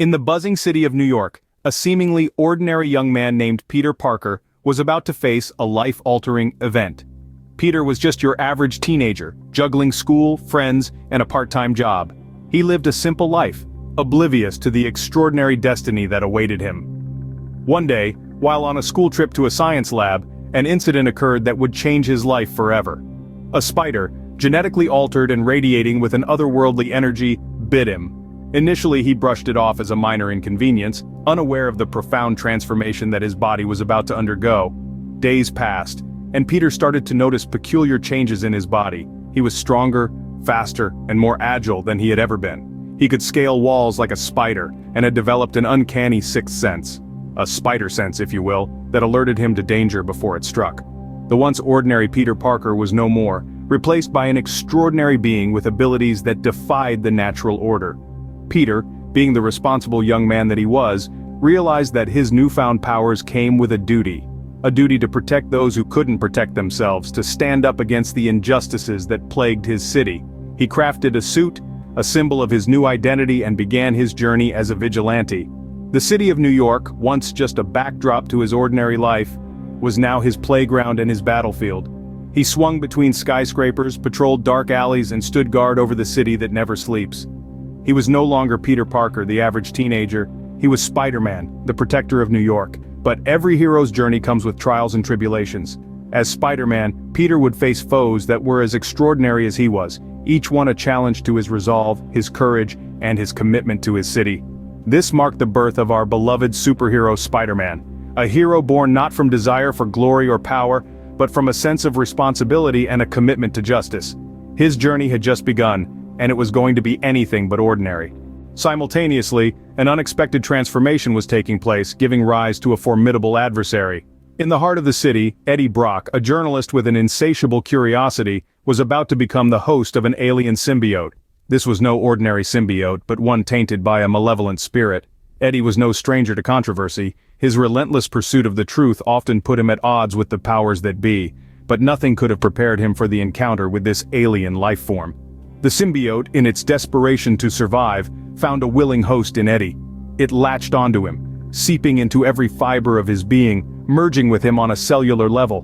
In the buzzing city of New York, a seemingly ordinary young man named Peter Parker was about to face a life-altering event. Peter was just your average teenager, juggling school, friends, and a part-time job. He lived a simple life, oblivious to the extraordinary destiny that awaited him. One day, while on a school trip to a science lab, an incident occurred that would change his life forever. A spider, genetically altered and radiating with an otherworldly energy, bit him. Initially he brushed it off as a minor inconvenience, unaware of the profound transformation that his body was about to undergo. Days passed, and Peter started to notice peculiar changes in his body. He was stronger, faster, and more agile than he had ever been. He could scale walls like a spider, and had developed an uncanny sixth sense. A spider sense, if you will, that alerted him to danger before it struck. The once ordinary Peter Parker was no more, replaced by an extraordinary being with abilities that defied the natural order. Peter, being the responsible young man that he was, realized that his newfound powers came with a duty to protect those who couldn't protect themselves, to stand up against the injustices that plagued his city. He crafted a suit, a symbol of his new identity, and began his journey as a vigilante. The city of New York, once just a backdrop to his ordinary life, was now his playground and his battlefield. He swung between skyscrapers, patrolled dark alleys, and stood guard over the city that never sleeps. He was no longer Peter Parker, the average teenager. He was Spider-Man, the protector of New York. But every hero's journey comes with trials and tribulations. As Spider-Man, Peter would face foes that were as extraordinary as he was, each one a challenge to his resolve, his courage, and his commitment to his city. This marked the birth of our beloved superhero Spider-Man, a hero born not from desire for glory or power, but from a sense of responsibility and a commitment to justice. His journey had just begun, and it was going to be anything but ordinary. Simultaneously, an unexpected transformation was taking place, giving rise to a formidable adversary. In the heart of the city, Eddie Brock, a journalist with an insatiable curiosity, was about to become the host of an alien symbiote. This was no ordinary symbiote, but one tainted by a malevolent spirit. Eddie was no stranger to controversy. His relentless pursuit of the truth often put him at odds with the powers that be, but nothing could have prepared him for the encounter with this alien life form. The symbiote, in its desperation to survive, found a willing host in Eddie. It latched onto him, seeping into every fiber of his being, merging with him on a cellular level.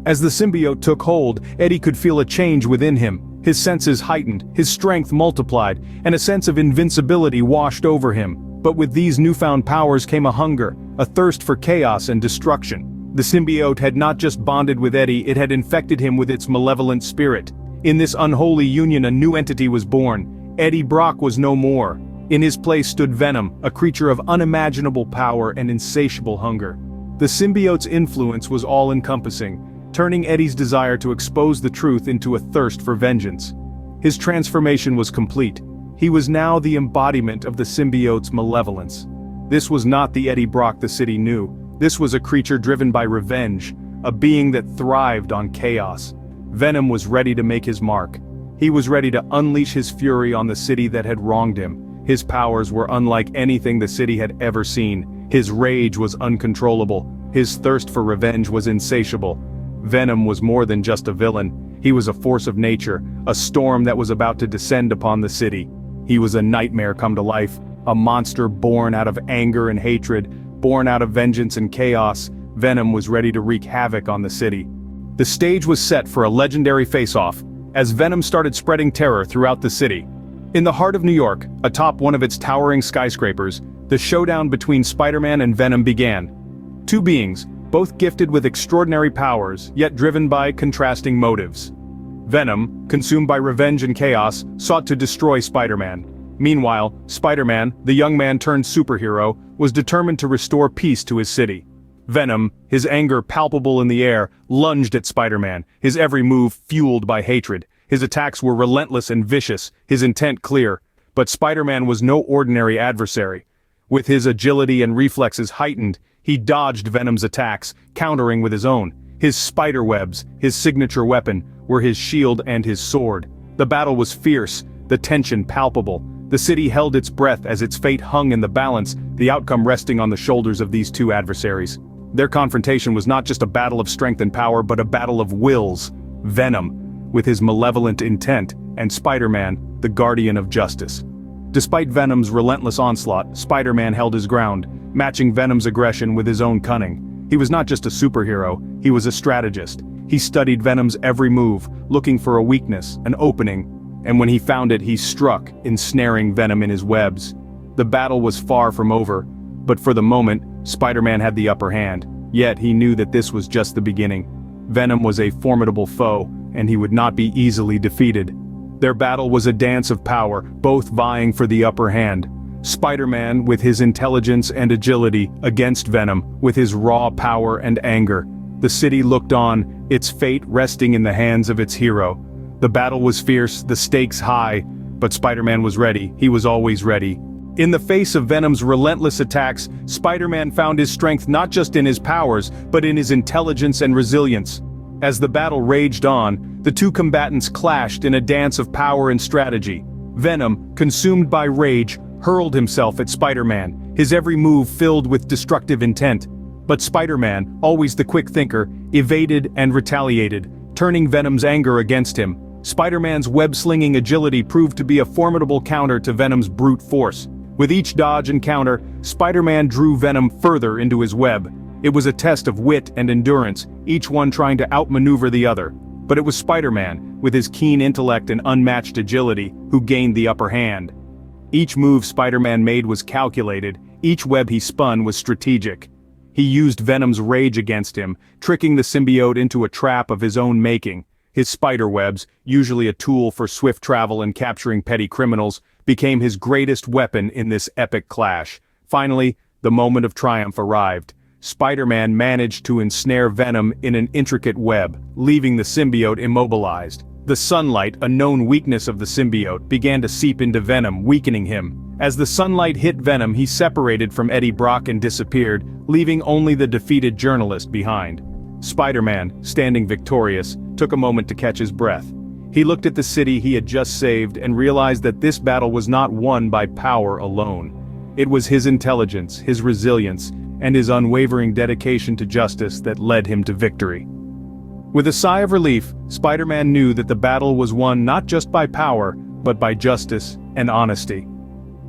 As the symbiote took hold, Eddie could feel a change within him. His senses heightened, his strength multiplied, and a sense of invincibility washed over him. But with these newfound powers came a hunger, a thirst for chaos and destruction. The symbiote had not just bonded with Eddie, it had infected him with its malevolent spirit. In this unholy union a new entity was born. Eddie Brock was no more. In his place stood Venom, a creature of unimaginable power and insatiable hunger. The symbiote's influence was all-encompassing, turning Eddie's desire to expose the truth into a thirst for vengeance. His transformation was complete. He was now the embodiment of the symbiote's malevolence. This was not the Eddie Brock the city knew. This was a creature driven by revenge, a being that thrived on chaos. Venom was ready to make his mark. He was ready to unleash his fury on the city that had wronged him. His powers were unlike anything the city had ever seen. His rage was uncontrollable. His thirst for revenge was insatiable. Venom was more than just a villain. He was a force of nature, a storm that was about to descend upon the city. He was a nightmare come to life, a monster born out of anger and hatred, born out of vengeance and chaos. Venom was ready to wreak havoc on the city. The stage was set for a legendary face-off, as Venom started spreading terror throughout the city. In the heart of New York, atop one of its towering skyscrapers, the showdown between Spider-Man and Venom began. Two beings, both gifted with extraordinary powers, yet driven by contrasting motives. Venom, consumed by revenge and chaos, sought to destroy Spider-Man. Meanwhile, Spider-Man, the young man turned superhero, was determined to restore peace to his city. Venom, his anger palpable in the air, lunged at Spider-Man, his every move fueled by hatred. His attacks were relentless and vicious, his intent clear. But Spider-Man was no ordinary adversary. With his agility and reflexes heightened, he dodged Venom's attacks, countering with his own. His spiderwebs, his signature weapon, were his shield and his sword. The battle was fierce, the tension palpable. The city held its breath as its fate hung in the balance, the outcome resting on the shoulders of these two adversaries. Their confrontation was not just a battle of strength and power, but a battle of wills. Venom, with his malevolent intent, and Spider-Man, the guardian of justice. Despite Venom's relentless onslaught, Spider-Man held his ground, matching Venom's aggression with his own cunning. He was not just a superhero, he was a strategist. He studied Venom's every move, looking for a weakness, an opening, and when he found it, he struck, ensnaring Venom in his webs. The battle was far from over, but for the moment, Spider-Man had the upper hand. Yet he knew that this was just the beginning. Venom was a formidable foe, and he would not be easily defeated. Their battle was a dance of power, both vying for the upper hand. Spider-Man with his intelligence and agility against Venom with his raw power and anger. The city looked on, its fate resting in the hands of its hero. The battle was fierce, the stakes high, but Spider-Man was ready. He was always ready. In the face of Venom's relentless attacks, Spider-Man found his strength not just in his powers, but in his intelligence and resilience. As the battle raged on, the two combatants clashed in a dance of power and strategy. Venom, consumed by rage, hurled himself at Spider-Man, his every move filled with destructive intent. But Spider-Man, always the quick thinker, evaded and retaliated, turning Venom's anger against him. Spider-Man's web-slinging agility proved to be a formidable counter to Venom's brute force. With each dodge and counter, Spider-Man drew Venom further into his web. It was a test of wit and endurance, each one trying to outmaneuver the other. But it was Spider-Man, with his keen intellect and unmatched agility, who gained the upper hand. Each move Spider-Man made was calculated, each web he spun was strategic. He used Venom's rage against him, tricking the symbiote into a trap of his own making. His spider webs, usually a tool for swift travel and capturing petty criminals, became his greatest weapon in this epic clash. Finally, the moment of triumph arrived. Spider-Man managed to ensnare Venom in an intricate web, leaving the symbiote immobilized. The sunlight, a known weakness of the symbiote, began to seep into Venom, weakening him. As the sunlight hit Venom, he separated from Eddie Brock and disappeared, leaving only the defeated journalist behind. Spider-Man, standing victorious, took a moment to catch his breath. He looked at the city he had just saved and realized that this battle was not won by power alone. It was his intelligence, his resilience, and his unwavering dedication to justice that led him to victory. With a sigh of relief, Spider-Man knew that the battle was won not just by power, but by justice and honesty.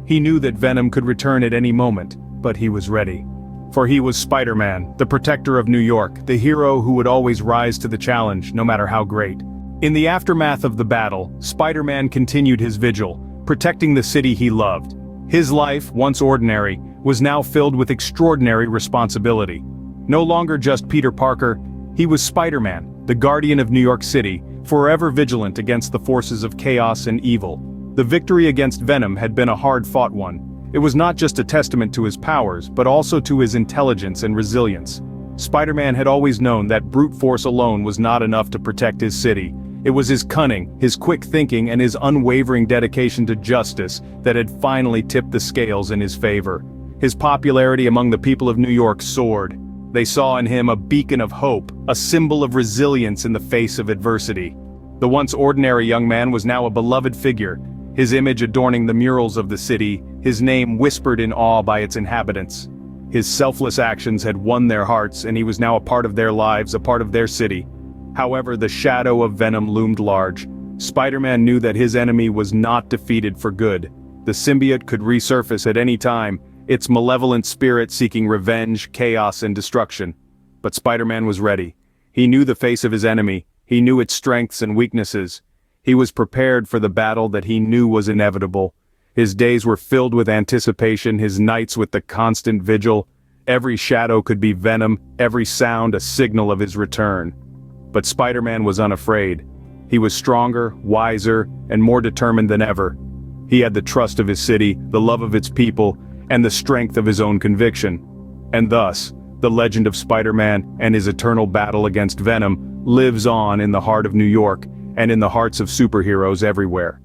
He knew that Venom could return at any moment, but he was ready. For he was Spider-Man, the protector of New York, the hero who would always rise to the challenge, no matter how great. In the aftermath of the battle, Spider-Man continued his vigil, protecting the city he loved. His life, once ordinary, was now filled with extraordinary responsibility. No longer just Peter Parker, he was Spider-Man, the guardian of New York City, forever vigilant against the forces of chaos and evil. The victory against Venom had been a hard-fought one. It was not just a testament to his powers, but also to his intelligence and resilience. Spider-Man had always known that brute force alone was not enough to protect his city. It was his cunning, his quick thinking, and his unwavering dedication to justice that had finally tipped the scales in his favor. His popularity among the people of New York soared. They saw in him a beacon of hope, a symbol of resilience in the face of adversity. The once ordinary young man was now a beloved figure, his image adorning the murals of the city, his name whispered in awe by its inhabitants. His selfless actions had won their hearts, and he was now a part of their lives, a part of their city. However, the shadow of Venom loomed large. Spider-Man knew that his enemy was not defeated for good. The symbiote could resurface at any time, its malevolent spirit seeking revenge, chaos, and destruction. But Spider-Man was ready. He knew the face of his enemy, he knew its strengths and weaknesses. He was prepared for the battle that he knew was inevitable. His days were filled with anticipation, his nights with the constant vigil. Every shadow could be Venom, every sound a signal of his return. But Spider-Man was unafraid. He was stronger, wiser, and more determined than ever. He had the trust of his city, the love of its people, and the strength of his own conviction. And thus, the legend of Spider-Man and his eternal battle against Venom lives on in the heart of New York and in the hearts of superheroes everywhere.